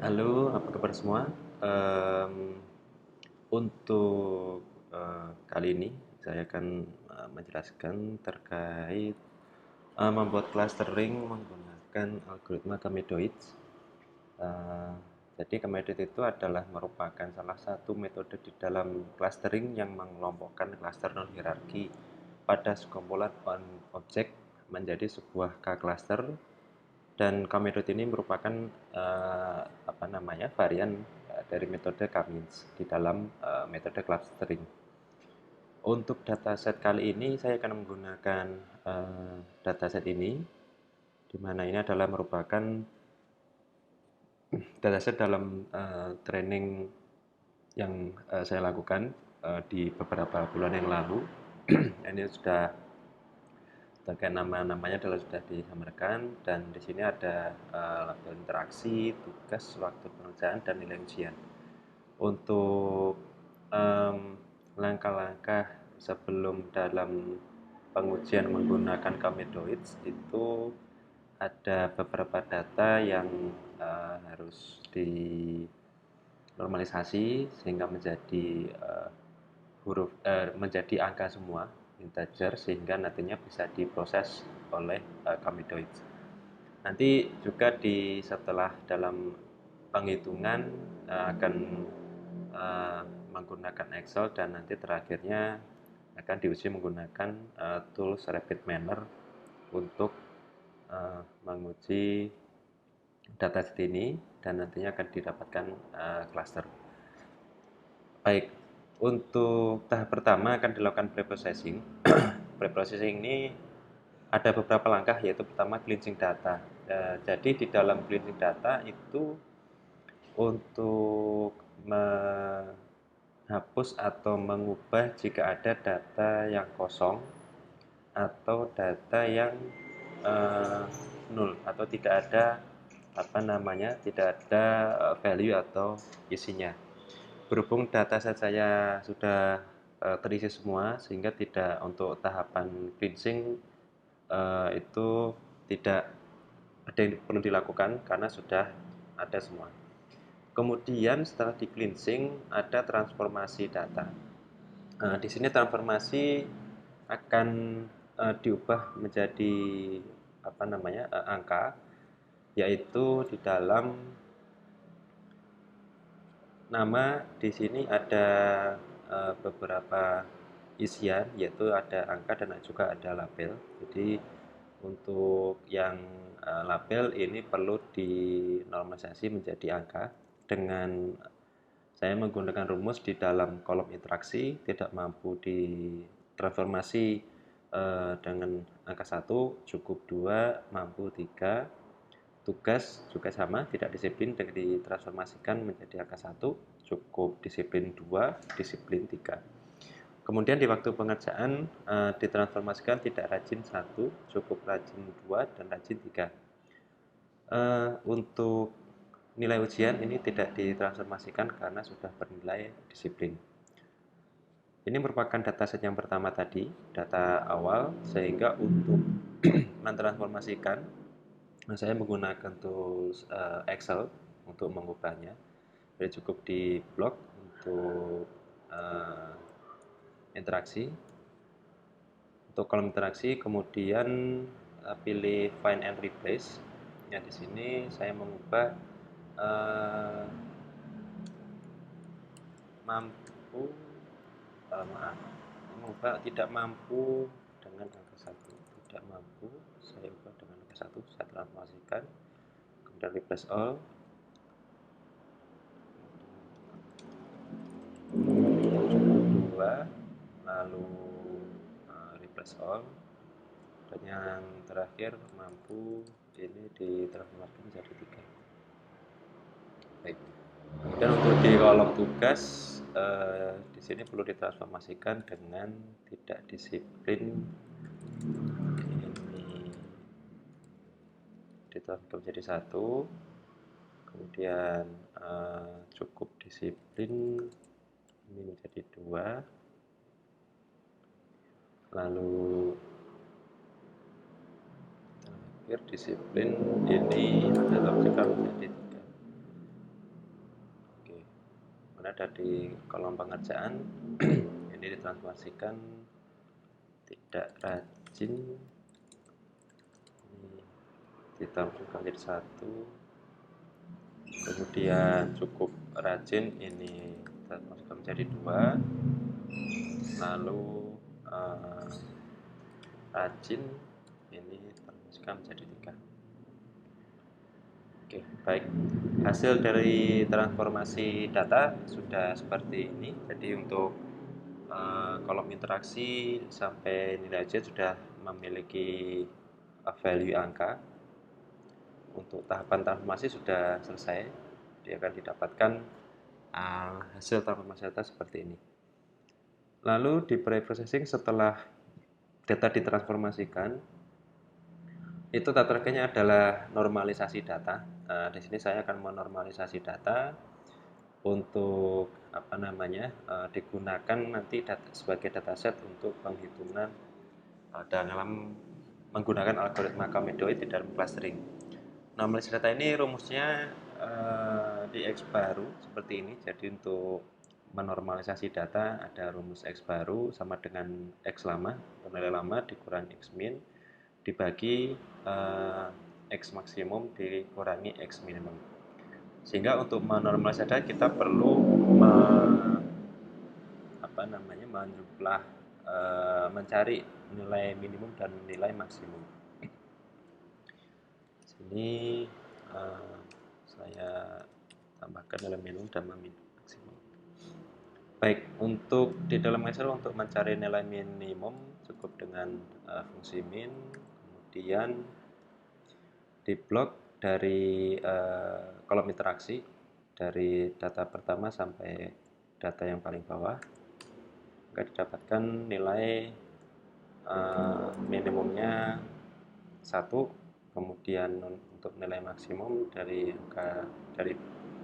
Halo, apa kabar semua? Em, untuk kali ini saya akan menjelaskan terkait membuat clustering menggunakan algoritma Kamedoids. Eh, jadi Kamedoid itu adalah merupakan salah satu metode di dalam clustering yang mengelompokkan cluster non-hierarki pada sekumpulan objek menjadi sebuah K-cluster, dan Kamedoid ini merupakan varian dari metode K-means di dalam metode clustering. Untuk dataset kali ini saya akan menggunakan dataset ini, di mana ini adalah merupakan dataset dalam training yang saya lakukan di beberapa bulan yang lalu. Ini sudah terkait nama-namanya adalah sudah disamarkan, dan di sini ada label interaksi, tugas, waktu pengerjaan, dan nilai ujian. Untuk em, langkah-langkah sebelum dalam pengujian menggunakan Kamedoids itu ada beberapa data yang harus dinormalisasi sehingga menjadi menjadi angka semua, integer, sehingga nantinya bisa diproses oleh Kamedoids. Nanti juga setelah dalam penghitungan akan menggunakan Excel, dan nanti terakhirnya akan diuji menggunakan tools RapidMiner untuk menguji dataset ini, dan nantinya akan didapatkan cluster. Baik, untuk tahap pertama akan dilakukan preprocessing. Preprocessing ini ada beberapa langkah, yaitu pertama cleansing data. Jadi di dalam cleansing data itu untuk menghapus atau mengubah jika ada data yang kosong atau data yang uh, nul atau tidak ada tidak ada value atau isinya. Berhubung dataset saya sudah terisi semua, sehingga tidak untuk tahapan cleansing itu tidak ada yang perlu dilakukan karena sudah ada semua. Kemudian setelah di cleansing ada transformasi data. Di sini transformasi akan diubah menjadi angka, yaitu di dalam nama. Di sini ada beberapa isian, yaitu ada angka dan juga ada label. Jadi untuk yang label ini perlu dinormalisasi menjadi angka dengan saya menggunakan rumus di dalam kolom interaksi. Tidak mampu ditransformasi dengan angka 1, cukup 2, mampu 3. Tugas juga sama, tidak disiplin, dengan ditransformasikan menjadi angka 1, cukup disiplin 2, disiplin 3. Kemudian di waktu pengerjaan ditransformasikan tidak rajin 1, cukup rajin 2, dan rajin 3. Untuk nilai ujian ini tidak ditransformasikan karena sudah bernilai disiplin. Ini merupakan dataset yang pertama tadi, data awal, sehingga untuk mentransformasikan saya menggunakan tools Excel untuk mengubahnya. Jadi cukup di blok untuk interaksi. Untuk kolom interaksi, kemudian pilih find and replace. Ya, di sini saya mengubah mampu maaf, mengubah tidak mampu dengan angka 1. Tidak mampu saya ubah dengan angka 1, saya transformasikan, kemudian replace all, 2, lalu replace all, dan yang terakhir mampu ini ditransformasikan menjadi 3. Baik. Dan untuk di kolom tugas di sini perlu ditransformasikan dengan tidak disiplin, ini ditransformasikan menjadi 1, kemudian cukup disiplin ini menjadi 2, lalu terakhir disiplin ini dalam jika menjadi 3. kemudian ada di kolom pengerjaan ini ditransformasikan tidak rajin, ini ditambahkan jadi 1, kemudian cukup rajin ini ditransformasikan menjadi 2, lalu rajin ini ditransformasikan menjadi 3. Oke, baik. Hasil dari transformasi data sudah seperti ini. Jadi untuk kolom interaksi sampai nilai aja sudah memiliki value angka. Untuk tahapan transformasi sudah selesai. Dia akan didapatkan hasil transformasi data seperti ini. Lalu di pre-processing setelah data ditransformasikan, itu tata caranya adalah normalisasi data. Di sini saya akan menormalisasi data untuk digunakan nanti sebagai dataset untuk penghitungan dalam menggunakan algoritma Kamedoid di dalam clustering. Normalisasi data ini rumusnya di X baru seperti ini. Jadi untuk menormalisasi data ada rumus X baru sama dengan X lama, nilai lama dikurangi X min dibagi X maksimum dikurangi X minimum. Sehingga untuk menormalisasi data kita perlu menjumlah mencari nilai minimum dan nilai maksimum. Sini saya tambahkan nilai minimum dan maksimum. Baik, untuk di dalam Excel untuk mencari nilai minimum cukup dengan fungsi min, kemudian di blok dari kolom interaksi dari data pertama sampai data yang paling bawah, maka didapatkan nilai minimumnya 1, kemudian untuk nilai maksimum dari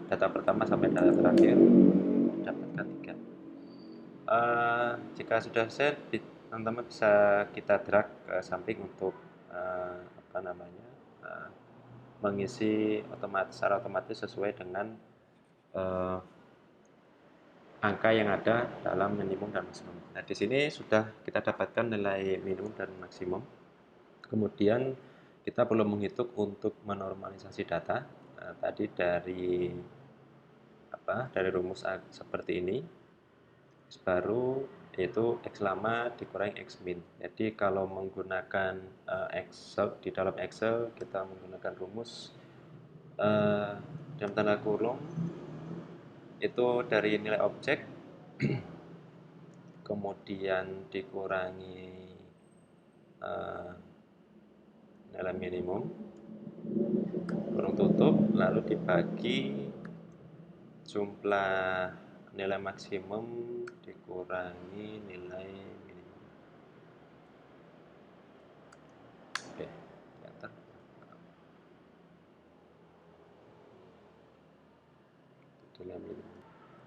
data pertama sampai data terakhir didapatkan 3. Jika sudah selesai, teman-teman bisa kita drag ke samping untuk mengisi secara otomatis sesuai dengan angka yang ada dalam minimum dan maksimum. Nah, di sini sudah kita dapatkan nilai minimum dan maksimum. Kemudian kita perlu menghitung untuk menormalisasi data. Nah, tadi dari rumus seperti ini. X baru yaitu X lama dikurangi X min. Jadi kalau menggunakan Excel, di dalam Excel kita menggunakan rumus dalam tanda kurung itu dari nilai objek kemudian dikurangi nilai minimum kurung tutup lalu dibagi jumlah nilai maksimum dikurangi nilai minimum. Oke, enter. Nilai minimum.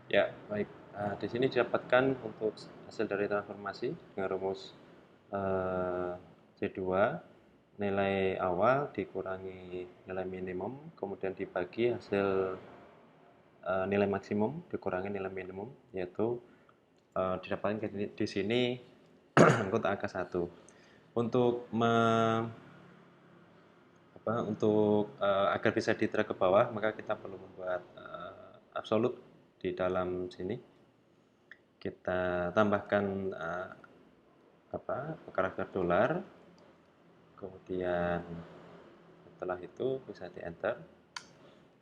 Ya, baik. Di sini didapatkan untuk hasil dari transformasi dengan rumus C2 nilai awal dikurangi nilai minimum, kemudian dibagi hasil nilai maksimum dikurangi nilai minimum, yaitu didapatkan di sini angka 1. Untuk agar bisa di-drag ke bawah, maka kita perlu membuat absolut di dalam sini. Kita tambahkan karakter dolar, kemudian setelah itu bisa di-enter.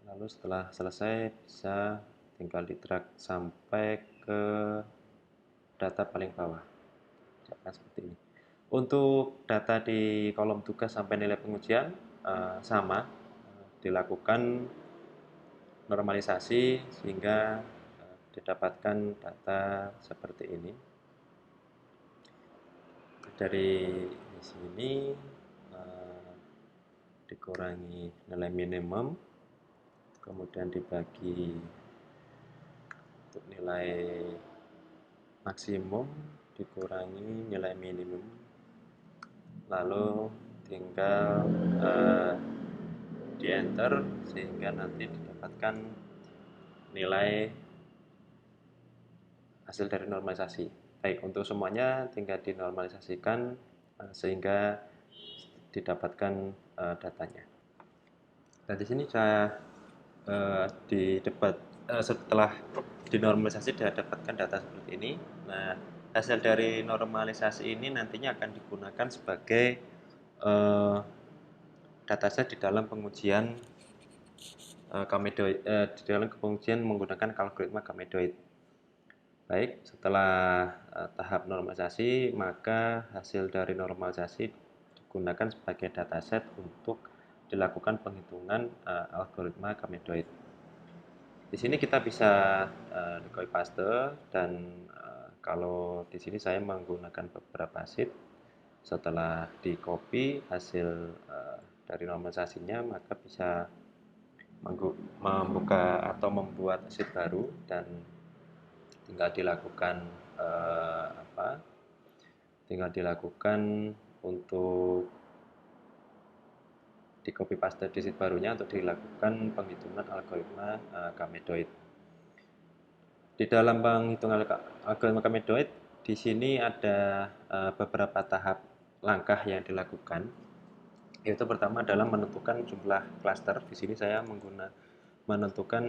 Lalu setelah selesai bisa tinggal di-drag sampai ke data paling bawah. Seperti ini. Untuk data di kolom tugas sampai nilai pengujian sama, dilakukan normalisasi sehingga didapatkan data seperti ini. Dari sini dikurangi nilai minimum, kemudian dibagi untuk nilai maksimum dikurangi nilai minimum, lalu tinggal di enter sehingga nanti didapatkan nilai hasil dari normalisasi. Baik, untuk semuanya tinggal dinormalisasikan sehingga didapatkan datanya. Dan di sini saya setelah dinormalisasi didapatkan data seperti ini. Nah, hasil dari normalisasi ini nantinya akan digunakan sebagai dataset di dalam pengujian di dalam pengujian menggunakan algoritma gamedoid. Baik, setelah tahap normalisasi, maka hasil dari normalisasi digunakan sebagai dataset untuk dilakukan penghitungan algoritma gamedoid. Di sini kita bisa di copy paste dan kalau di sini saya menggunakan beberapa sheet. Setelah di copy hasil dari normalisasinya, maka bisa membuka atau membuat sheet baru dan tinggal dilakukan untuk di copy paste di sheet barunya untuk dilakukan penghitungan algoritma gamedoid. Di dalam penghitungan algoritma gamedoid, di sini ada beberapa tahap langkah yang dilakukan. Yaitu pertama adalah menentukan jumlah klaster. Di sini saya menentukan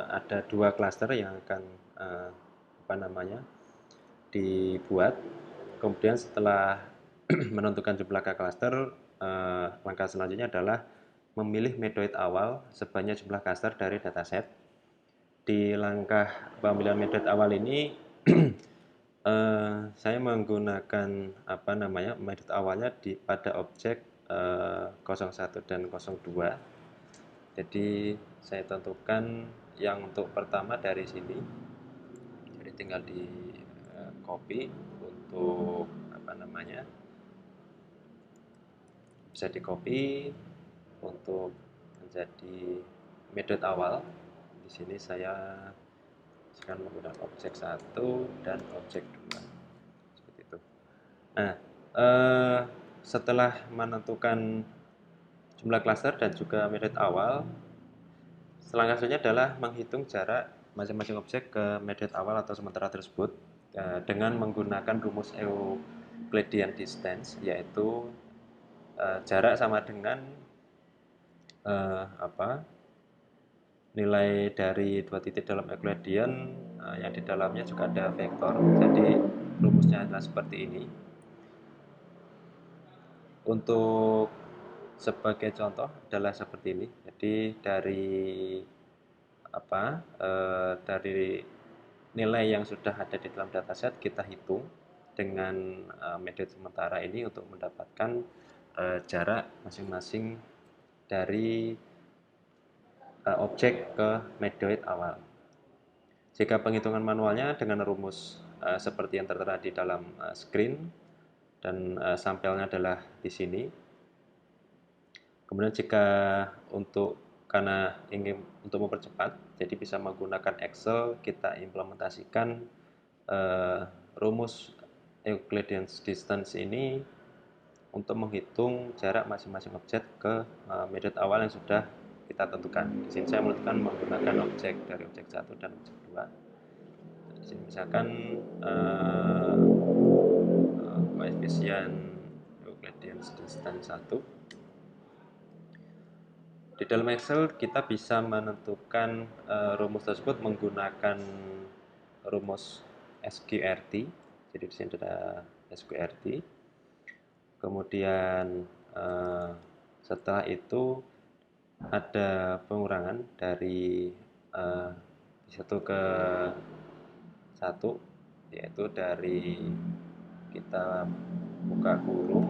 ada 2 klaster yang akan dibuat. Kemudian setelah menentukan jumlah klaster, langkah selanjutnya adalah memilih metode awal sebanyak jumlah klaster dari dataset. Di langkah pemilihan metode awal ini saya menggunakan metode awalnya pada objek 01 dan 02. Jadi saya tentukan yang untuk pertama dari sini. Jadi tinggal di copy untuk bisa di copy untuk menjadi metode awal. Di sini saya akan menggunakan objek 1 dan objek 2 seperti itu. Nah, setelah menentukan jumlah klaster dan juga metode awal, selanjutnya adalah menghitung jarak masing-masing objek ke metode awal atau sementara tersebut dengan menggunakan rumus Euclidean distance, yaitu jarak sama dengan nilai dari 2 titik dalam Euclidean yang di dalamnya juga ada vektor. Jadi rumusnya adalah seperti ini. Untuk sebagai contoh adalah seperti ini. Jadi dari nilai yang sudah ada di dalam dataset kita hitung dengan metode sementara ini untuk mendapatkan jarak masing-masing dari objek ke metode awal. Jika penghitungan manualnya dengan rumus seperti yang tertera di dalam screen dan sampelnya adalah di sini. Kemudian jika karena ingin untuk mempercepat, jadi bisa menggunakan Excel, kita implementasikan rumus Euclidean distance ini untuk menghitung jarak masing-masing objek ke metode awal yang sudah kita tentukan. Di sini saya menentukan menggunakan objek dari objek 1 dan objek 2. Di sini misalkan koefisien Euclidean distance 1. Di dalam Excel kita bisa menentukan rumus tersebut menggunakan rumus SQRT. Jadi di sini ada SQRT. Kemudian setelah itu ada pengurangan dari 1 ke 1, yaitu dari kita buka kurung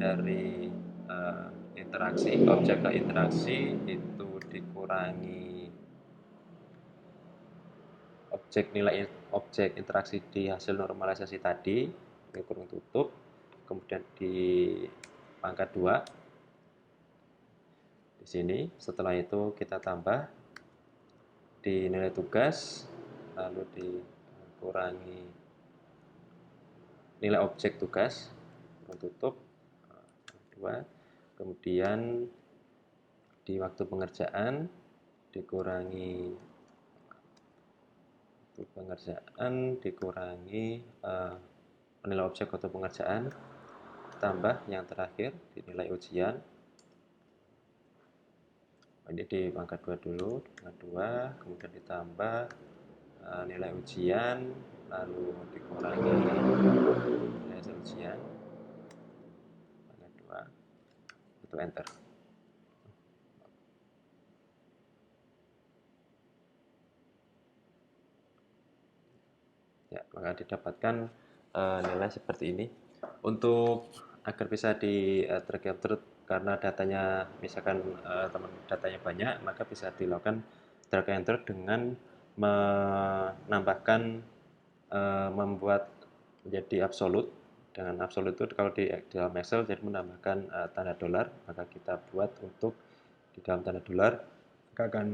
dari objek ke interaksi itu dikurangi objek interaksi di hasil normalisasi tadi, kurung tutup, kemudian di pangkat 2 di sini. Setelah itu kita tambah di nilai tugas, lalu dikurangi nilai objek tugas, tutup 2, kemudian di waktu pengerjaan dikurangi Untuk pengerjaan dikurangi nilai objek atau pengerjaan, tambah yang terakhir di nilai ujian. Ini di pangkat 2 dulu, pangkat 2, kemudian ditambah nilai ujian, lalu dikurangi nilai hasil ujian, pangkat 2, itu enter. Ya, maka didapatkan nilai seperti ini. Untuk agar bisa di drag and drop karena datanya misalkan teman datanya banyak, maka bisa dilakukan drag and drop dengan menambahkan membuat menjadi absolut. Dengan absolut itu kalau di dalam Excel jadi menambahkan tanda dolar, maka kita buat untuk di dalam tanda dolar, maka akan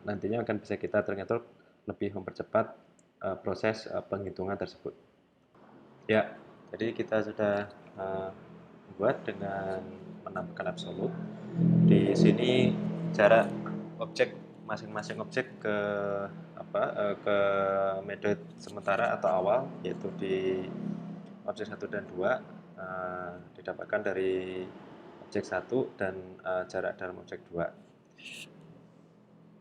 nantinya akan bisa kita drag and drop lebih mempercepat proses penghitungan tersebut. Ya, jadi kita sudah membuat dengan menambahkan absolut. Di sini jarak objek masing-masing objek ke ke metode sementara atau awal, yaitu di objek 1 dan 2 didapatkan dari objek 1 dan jarak dalam objek 2.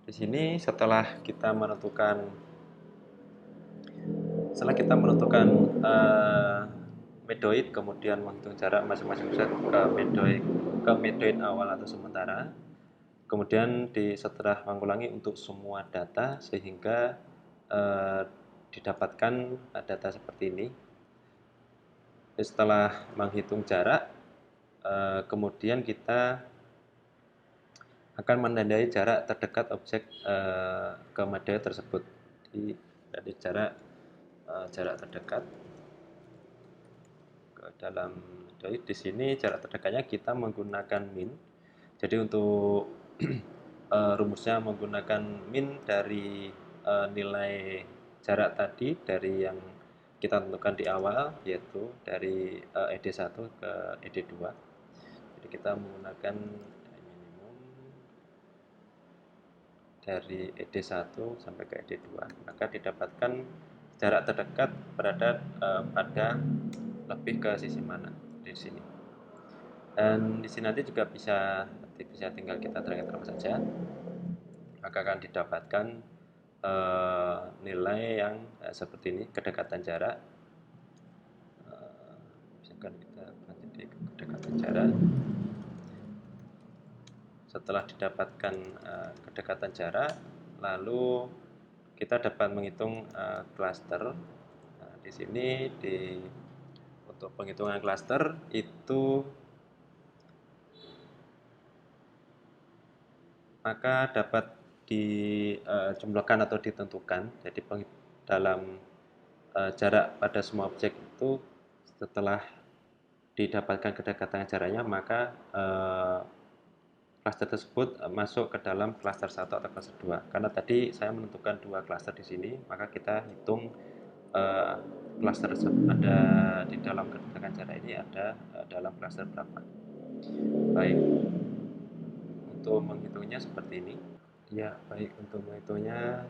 Di sini setelah kita menentukan medoid, kemudian menghitung jarak masing-masing set ke medoid awal atau sementara, kemudian setelah mengulangi untuk semua data sehingga didapatkan data seperti ini. Setelah menghitung jarak, kemudian kita akan menandai jarak terdekat objek ke medoid tersebut. Jadi jarak terdekat ke dalam medoid. Di sini jarak terdekatnya kita menggunakan min. Jadi untuk rumusnya menggunakan min dari nilai jarak tadi dari yang kita tentukan di awal, yaitu dari ED1 ke ED2. Jadi kita menggunakan minimum dari ED1 sampai ke ED2, maka didapatkan jarak terdekat berada pada lebih ke sisi mana di sini. Dan di sini nanti juga bisa tinggal kita drag and drop saja, maka akan didapatkan nilai yang seperti ini, kedekatan jarak. Misalkan kita ganti di kedekatan jarak. Setelah didapatkan kedekatan jarak, lalu kita dapat menghitung klaster. Nah, di sini untuk penghitungan klaster itu maka dapat dijumlahkan atau ditentukan. Jadi dalam jarak pada semua objek itu setelah didapatkan kedekatan jaraknya, maka klaster tersebut masuk ke dalam klaster 1 atau klaster 2. Karena tadi saya menentukan 2 klaster di sini, maka kita hitung klaster ada di dalam kedekatan jarak ini ada dalam klaster berapa. Baik, untuk menghitungnya seperti ini. Ya, baik, untuk menghitungnya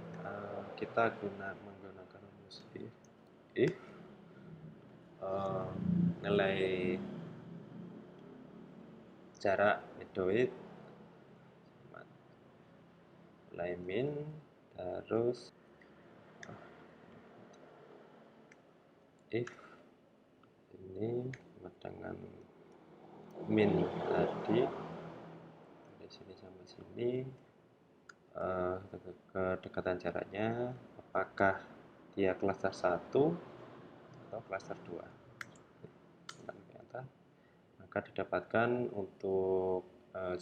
kita menggunakan rumus if nilai jarak medoid nilai min, terus if ini dengan min tadi dari sini sampai sini, kedekatan jaraknya apakah dia klaster 1 atau klaster 2. Maka didapatkan untuk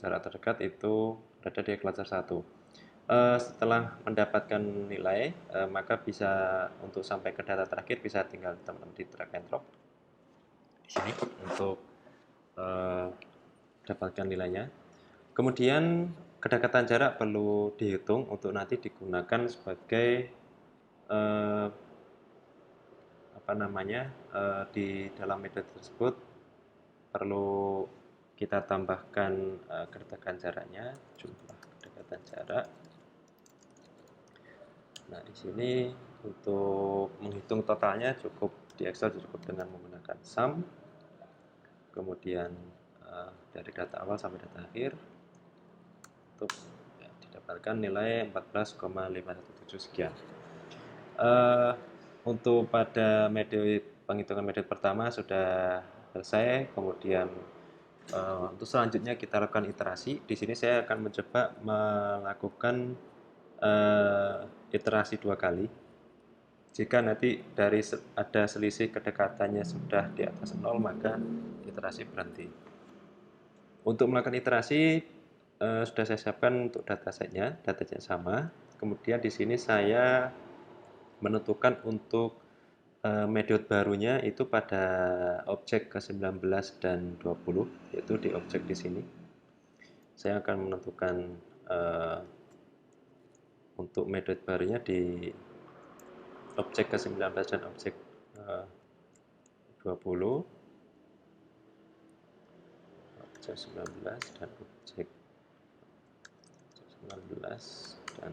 jarak terdekat itu berada di klaster 1. Setelah mendapatkan nilai, maka bisa untuk sampai ke data terakhir bisa tinggal teman-teman di drag and drop di sini untuk dapatkan nilainya. Kemudian kedekatan jarak perlu dihitung untuk nanti digunakan sebagai di dalam metode tersebut perlu kita tambahkan kedekatan jaraknya, jumlah kedekatan jarak. Nah, di sini untuk menghitung totalnya cukup di Excel cukup dengan menggunakan sum, kemudian dari data awal sampai data akhir untuk ya, didapatkan nilai 14,517 sekian. Uh, untuk pada metode penghitungan metode pertama sudah selesai, kemudian untuk selanjutnya kita lakukan iterasi. Di sini saya akan mencoba melakukan iterasi 2 kali. Jika nanti dari ada selisih kedekatannya sudah di atas 0, maka iterasi berhenti. Untuk melakukan iterasi sudah saya siapkan untuk datasetnya sama. Kemudian di sini saya menentukan untuk metode barunya itu pada objek ke-19 dan 20, yaitu di objek di sini. Saya akan menentukan untuk metode barunya di objek ke-19 dan objek 20, objek 19 dan objek 19 dan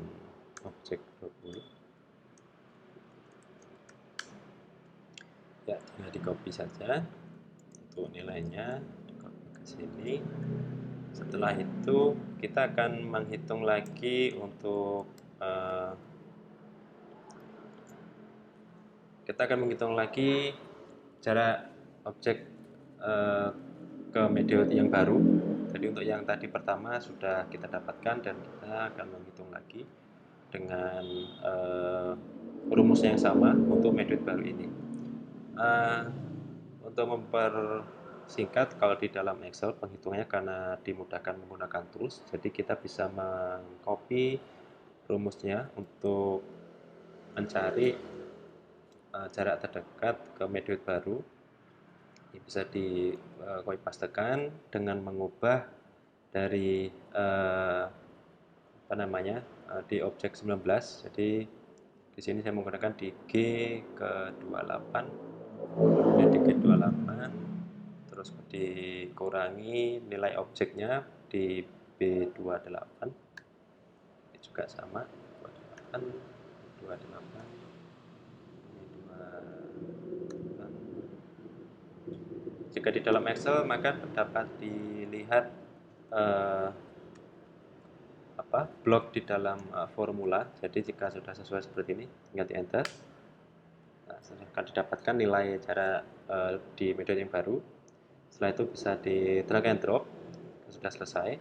objek 20. Ya, tinggal di copy saja untuk nilainya, di copy ke sini. Setelah itu kita akan menghitung lagi untuk jarak objek ke metode yang baru. Jadi untuk yang tadi pertama sudah kita dapatkan dan kita akan menghitung lagi dengan rumus yang sama untuk metode baru ini. Untuk mempersingkat, kalau di dalam Excel penghitungannya karena dimudahkan menggunakan tools, jadi kita bisa mengcopy rumusnya untuk mencari jarak terdekat ke metode baru. Ini bisa di copy pastekan dengan mengubah dari di objek 19. Jadi di sini saya menggunakan di G ke 28, kemudian di G 28, terus dikurangi nilai objeknya di B28, ini juga sama 28, 28, jika di dalam Excel maka dapat dilihat blok di dalam formula. Jadi jika sudah sesuai seperti ini, tinggal di enter. Nah, akan didapatkan nilai jarak di metode yang baru. Setelah itu bisa di drag and drop. Sudah selesai.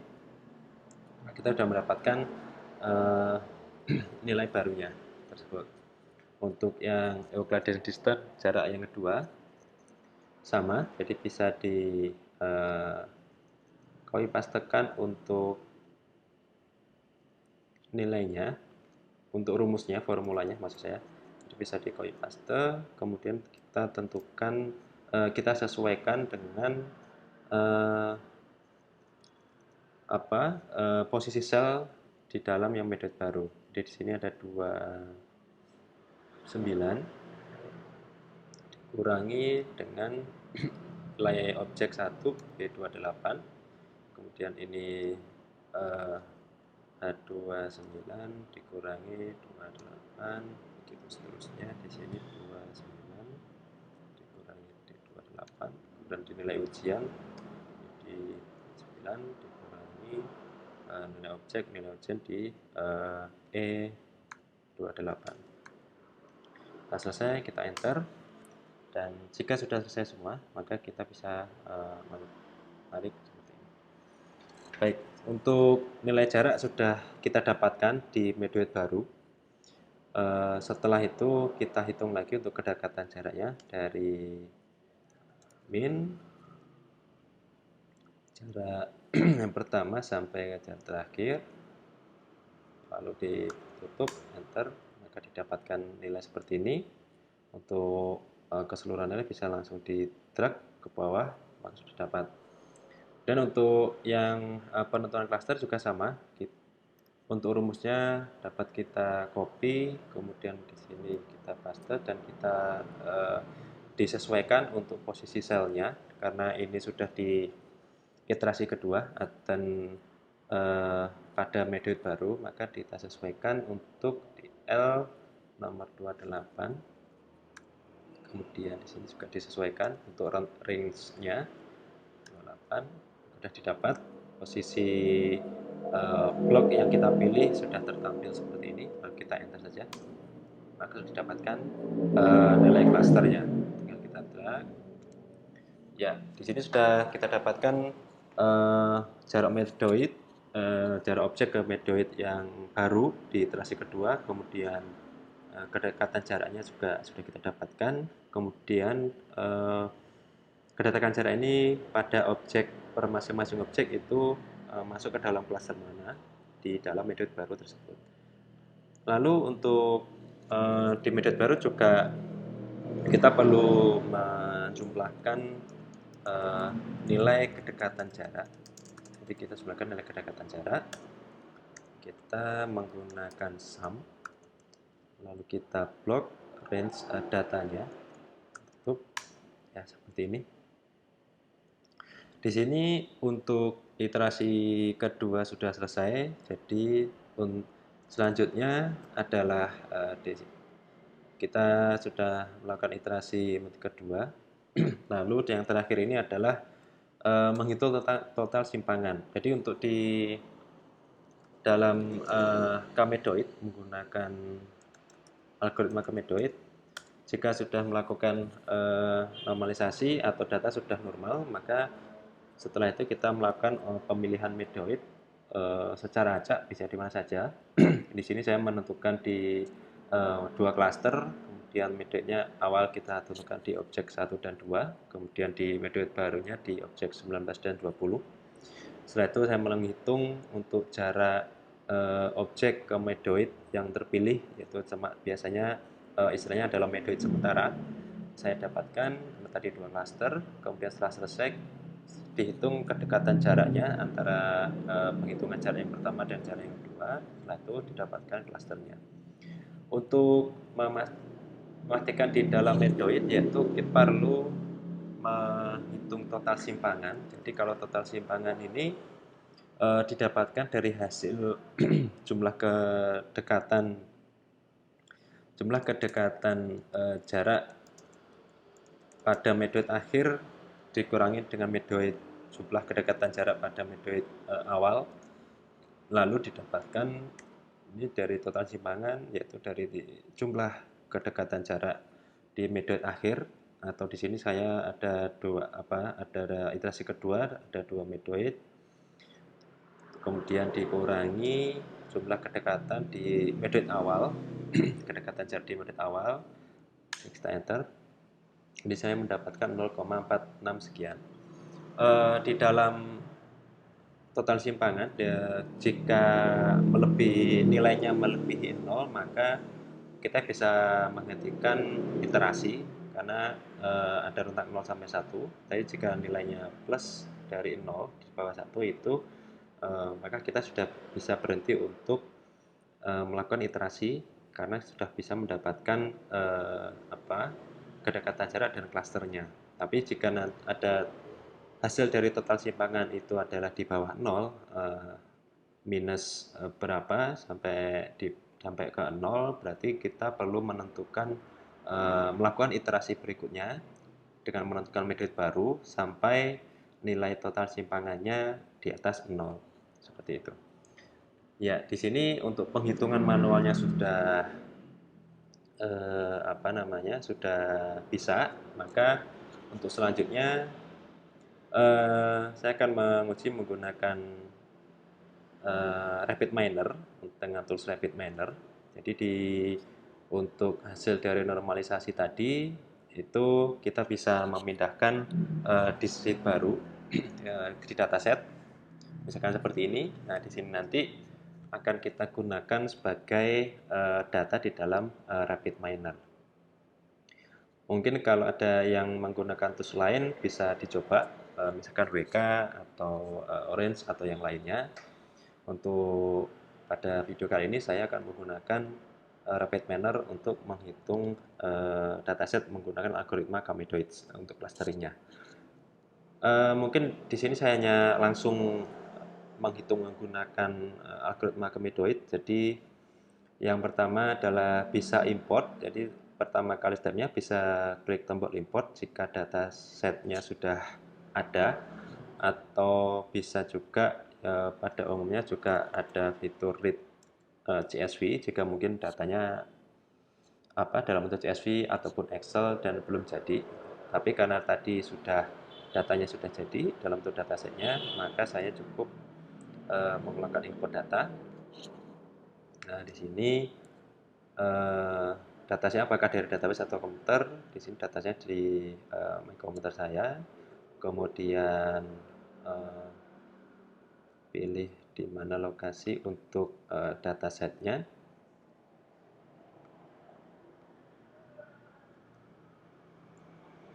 Nah, kita sudah mendapatkan nilai barunya tersebut. Untuk yang Euclidean distance jarak yang kedua sama, jadi bisa di copy pastekan untuk nilainya, untuk rumusnya, formulanya maksud saya. Jadi bisa di copy paste, kemudian kita tentukan, kita sesuaikan dengan posisi sel di dalam yang metode baru. Jadi di sini ada 29 dikurangi dengan nilai objek 1 B28, kemudian ini H29 dikurangi 28, begitu seterusnya. Di sini 29 dikurangi D28, kemudian dinilai ujian di 9 dikurangi nilai ujian di E28. Setelah selesai kita enter, dan jika sudah selesai semua maka kita bisa menarik seperti ini. Baik, untuk nilai jarak sudah kita dapatkan di metode baru. Setelah itu kita hitung lagi untuk kedekatan jaraknya dari min jarak yang pertama sampai jarak terakhir, lalu ditutup enter, maka didapatkan nilai seperti ini. Untuk keseluruhan nilai bisa langsung di drag ke bawah, maka sudah dapat. Dan untuk yang penentuan klaster juga sama. Untuk rumusnya dapat kita copy, kemudian di sini kita paste dan kita disesuaikan untuk posisi selnya, karena ini sudah di iterasi kedua dan pada metode baru, maka kita sesuaikan untuk di L nomor 28. Kemudian di sini juga disesuaikan untuk range-nya 28 sudah didapat. Posisi blok yang kita pilih sudah tertampil seperti ini. Lalu kita enter saja, maka didapatkan nilai klasternya. Tinggal kita drag. Ya, di sini sudah kita dapatkan jarak medoid, jarak objek ke medoid yang baru di iterasi kedua. Kemudian kedekatan jaraknya juga sudah kita dapatkan. Kemudian kedekatan jarak ini pada objek per masing-masing objek itu masuk ke dalam klaster mana di dalam medoid baru tersebut. Lalu untuk di medoid baru juga kita perlu menjumlahkan nilai kedekatan jarak. Jadi kita jumlahkan nilai kedekatan jarak. Kita menggunakan sum, lalu kita blok range datanya. Tutup. Ya, seperti ini. Di sini untuk iterasi kedua sudah selesai. Jadi selanjutnya adalah kita sudah melakukan iterasi kedua. Lalu yang terakhir ini adalah menghitung total simpangan. Jadi untuk di dalam Kamedoid menggunakan algoritma Kamedoid, jika sudah melakukan normalisasi atau data sudah normal, maka setelah itu kita melakukan pemilihan medoid secara acak, bisa di mana saja. Di sini saya menentukan di dua klaster, kemudian medoidnya awal kita tentukan di objek 1 dan 2, kemudian di medoid barunya di objek 19 dan 20. Setelah itu saya menghitung untuk jarak objek ke medoid yang terpilih, yaitu biasanya istilahnya adalah medoid sementara. Saya dapatkan tadi dua klaster, kemudian setelah selesai dihitung kedekatan jaraknya antara penghitungan jarak yang pertama dan jarak yang kedua. Setelah itu didapatkan klasternya. Untuk memastikan di dalam medoid, yaitu kita perlu menghitung total simpangan. Jadi kalau total simpangan ini didapatkan dari hasil jumlah kedekatan jarak pada medoid akhir dikurangi dengan medoid jumlah kedekatan jarak pada medoid awal, lalu didapatkan ini dari total simpangan, yaitu dari jumlah kedekatan jarak di medoid akhir, atau di sini saya ada ada iterasi kedua, ada dua medoid, kemudian dikurangi jumlah kedekatan di medoid awal, kedekatan jarak di medoid awal, kita enter. Jadi saya mendapatkan 0,46 sekian. Di dalam total simpangan, jika nilainya melebihi 0, maka kita bisa menghentikan iterasi karena ada rentang 0 sampai 1. Tapi jika nilainya plus dari 0 di bawah 1 itu maka kita sudah bisa berhenti untuk melakukan iterasi karena sudah bisa mendapatkan kedekatan jarak dan klasternya. Tapi jika ada hasil dari total simpangan itu adalah di bawah 0, minus berapa sampai ke 0, berarti kita perlu melakukan iterasi berikutnya dengan menentukan medoid baru sampai nilai total simpangannya di atas 0. Seperti itu. Ya, di sini untuk penghitungan manualnya sudah sudah bisa, maka untuk selanjutnya saya akan menguji menggunakan RapidMiner dengan tools RapidMiner. Jadi untuk hasil dari normalisasi tadi itu kita bisa memindahkan diskrit baru di dataset, misalkan seperti ini. Nah, di sini nanti akan kita gunakan sebagai data di dalam RapidMiner. Mungkin kalau ada yang menggunakan tools lain bisa dicoba, misalkan WK atau Orange atau yang lainnya. Untuk pada video kali ini saya akan menggunakan RapidMiner untuk menghitung dataset menggunakan algoritma Kamedoid untuk clusteringnya. Mungkin di sini saya hanya langsung menghitung menggunakan algoritma Kamedoid. Jadi Yang pertama adalah bisa import. Jadi pertama kali stepnya bisa klik tombol import jika data setnya sudah ada, atau bisa juga pada umumnya juga ada fitur read CSV jika mungkin datanya dalam bentuk CSV ataupun Excel dan belum jadi. Tapi karena tadi datanya sudah jadi dalam bentuk datasetnya, maka saya cukup melakukan import data. Nah, di sini eh, datasnya apakah dari database atau komputer. Di sini datasnya di komputer saya. Kemudian eh, pilih di mana lokasi untuk datasetnya.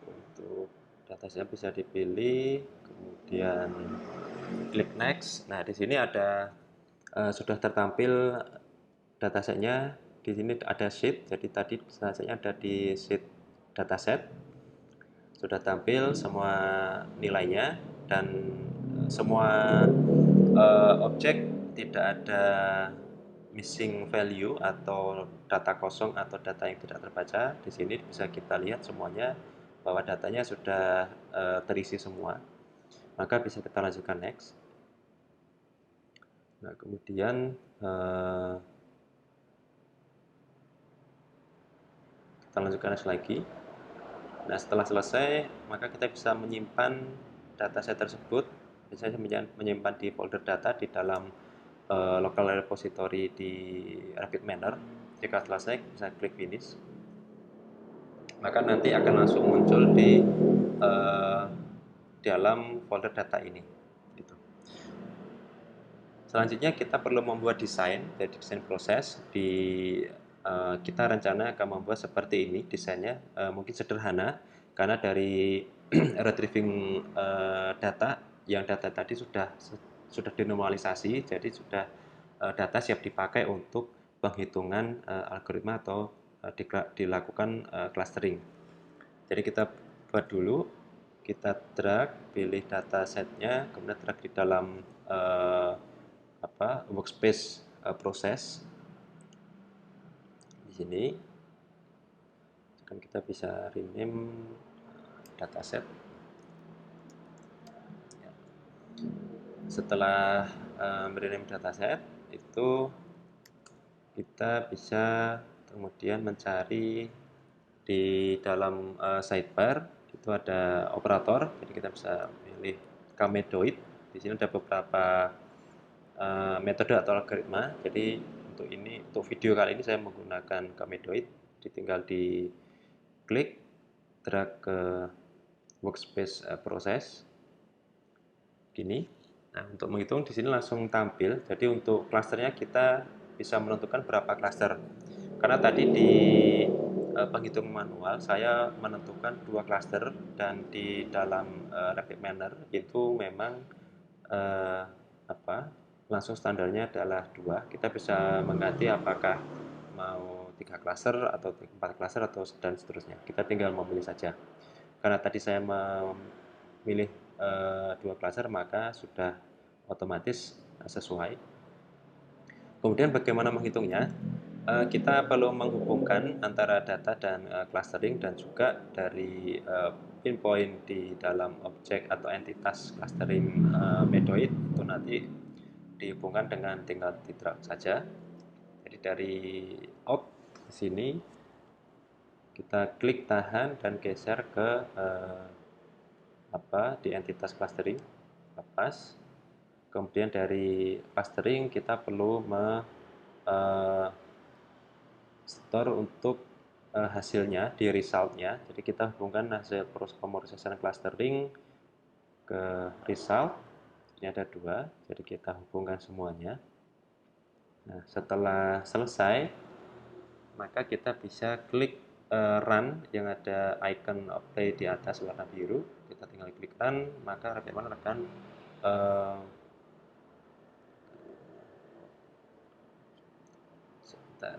Untuk datasetnya bisa dipilih, kemudian klik next. Nah, di sini ada sudah tertampil datasetnya. Di sini ada sheet, jadi tadi datasetnya ada di sheet dataset. Sudah tampil semua nilainya dan semua objek, tidak ada missing value atau data kosong atau data yang tidak terbaca. Di sini bisa kita lihat semuanya bahwa datanya sudah terisi semua. Maka bisa kita lanjutkan next. Nah, kemudian kita lanjutkan next lagi. Nah, setelah selesai, maka kita bisa menyimpan dataset tersebut. Biasanya menyimpan di folder data di dalam local repository di RapidMiner. Jika selesai, bisa klik finish. Maka nanti akan langsung muncul di dalam folder data ini. Gitu. Selanjutnya kita perlu membuat desain, jadi desain proses. Kita rencana akan membuat seperti ini desainnya, mungkin sederhana karena dari retrieving data, yang data tadi sudah dinormalisasi, jadi sudah data siap dipakai untuk penghitungan algoritma atau dilakukan clustering. Jadi kita buat dulu, kita drag, pilih data setnya, kemudian drag di dalam workspace proses. Di sini kan kita bisa rename dataset. Setelah rename dataset itu kita bisa kemudian mencari di dalam sidebar itu ada operator, jadi kita bisa pilih Kamedoid. Di sini ada beberapa metode atau algoritma. Jadi untuk video kali ini saya menggunakan Kamedoid. Tinggal di klik, drag ke workspace proses gini. Nah, untuk menghitung di sini langsung tampil. Jadi untuk klasternya kita bisa menentukan berapa klaster. Karena tadi di penghitung manual saya menentukan 2 klaster, dan di dalam RapidMiner itu memang eh, langsung standarnya adalah 2. Kita bisa mengganti apakah mau 3 klaster atau 4 klaster atau dan seterusnya. Kita tinggal memilih saja. Karena tadi saya memilih 2 klaster, maka sudah otomatis sesuai. Kemudian bagaimana menghitungnya? Kita perlu menghubungkan antara data dan clustering, dan juga dari pinpoint di dalam objek atau entitas clustering Medoid itu nanti dihubungkan dengan tinggal di drag saja. Jadi dari out ke sini kita klik tahan dan geser ke di entitas clustering, lepas. Kemudian dari clustering kita perlu store untuk hasilnya di resultnya. Jadi kita hubungkan hasil pemrosesan clustering ke result. Ini ada 2, jadi kita hubungkan semuanya. Nah, setelah selesai, maka kita bisa klik run yang ada icon play di atas warna biru. Kita tinggal klik run, maka RapidMiner akan sebentar.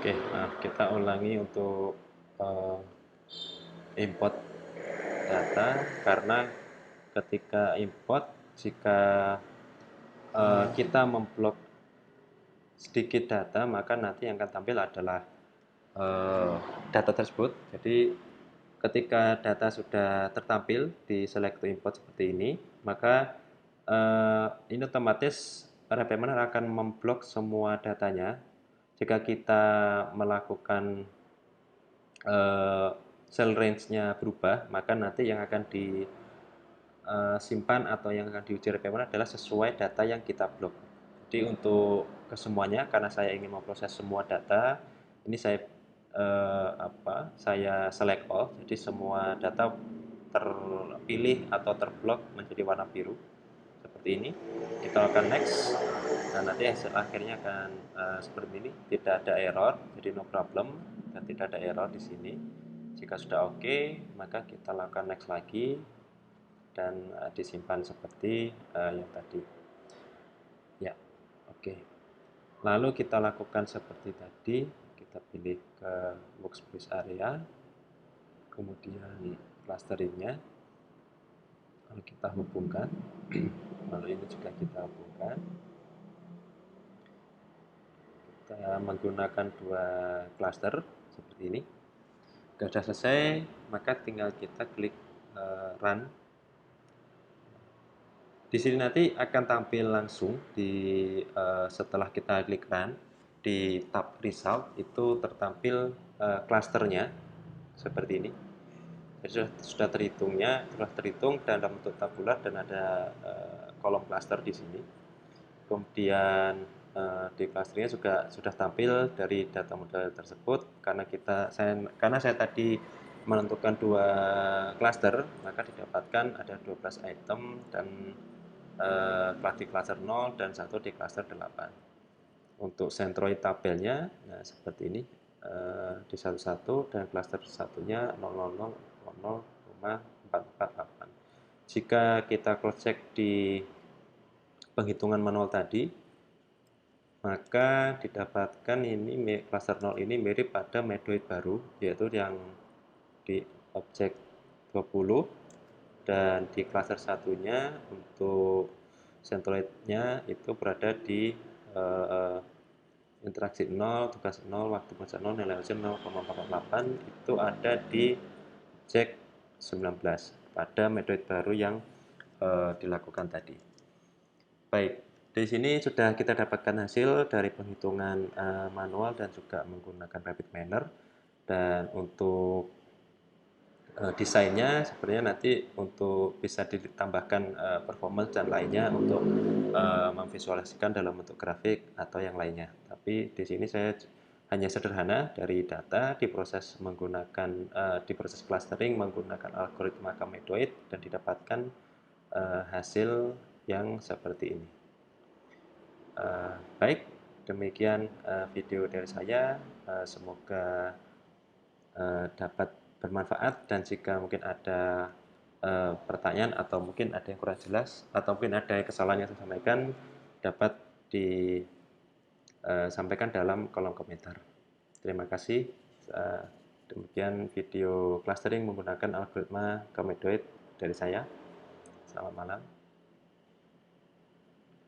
Oke, maaf, kita ulangi untuk import data, karena ketika import, jika kita memblok sedikit data, maka nanti yang akan tampil adalah data tersebut. Jadi ketika data sudah tertampil di select to import seperti ini, maka ini otomatis Repminer akan memblok semua datanya. Jika kita melakukan cell range-nya berubah, maka nanti yang akan disimpan atau yang akan diuji Repminer adalah sesuai data yang kita blok. Jadi untuk kesemuanya, karena saya ingin memproses semua data, ini saya select all, jadi semua data terpilih atau terblok menjadi warna biru seperti ini. Kita akan next, dan nanti hasil akhirnya akan seperti ini, tidak ada error, jadi no problem, dan tidak ada error di sini. Jika sudah oke, maka kita lakukan next lagi, dan disimpan seperti yang tadi. Ya, oke. Lalu kita lakukan seperti tadi, kita pilih ke workspace area, kemudian clusteringnya, lalu kita hubungkan, lalu ini juga kita hubungkan. Kita menggunakan dua cluster seperti ini. Jika sudah selesai, maka tinggal kita klik run. Di sini nanti akan tampil langsung setelah kita klik run di tab result itu tertampil klasternya seperti ini. Jadi sudah terhitung dan dalam bentuk tabular dan ada kolom cluster di sini. Kemudian di clusternya juga sudah tampil dari data model tersebut karena saya tadi menentukan dua cluster, maka didapatkan ada 12 item dan di cluster 0 dan satu di cluster 8. Untuk centroid tabelnya nah seperti ini, di 11 dan cluster satunya 000,448. Jika kita cross check di penghitungan manual tadi, maka didapatkan ini cluster 0 ini mirip pada Medoid baru, yaitu yang di objek 20, dan di cluster satunya untuk centroidnya itu berada di interaksi 0, tugas 0, waktu proses 0, nilai hasil 0,448 itu ada di objek 19 pada Medoid baru yang dilakukan tadi. Baik, di sini sudah kita dapatkan hasil dari penghitungan manual dan juga menggunakan Repminer. Dan untuk desainnya sebenarnya nanti untuk bisa ditambahkan performance dan lainnya untuk memvisualisasikan dalam bentuk grafik atau yang lainnya. Tapi di sini saya hanya sederhana dari data diproses clustering menggunakan algoritma Kamedoid dan didapatkan hasil yang seperti ini. Baik, demikian video dari saya. Semoga dapat bermanfaat, dan jika mungkin ada pertanyaan atau mungkin ada yang kurang jelas atau mungkin ada kesalahan yang saya sampaikan, dapat disampaikan dalam kolom komentar. Terima kasih. Demikian video clustering menggunakan algoritma Kamedoid dari saya. Selamat malam.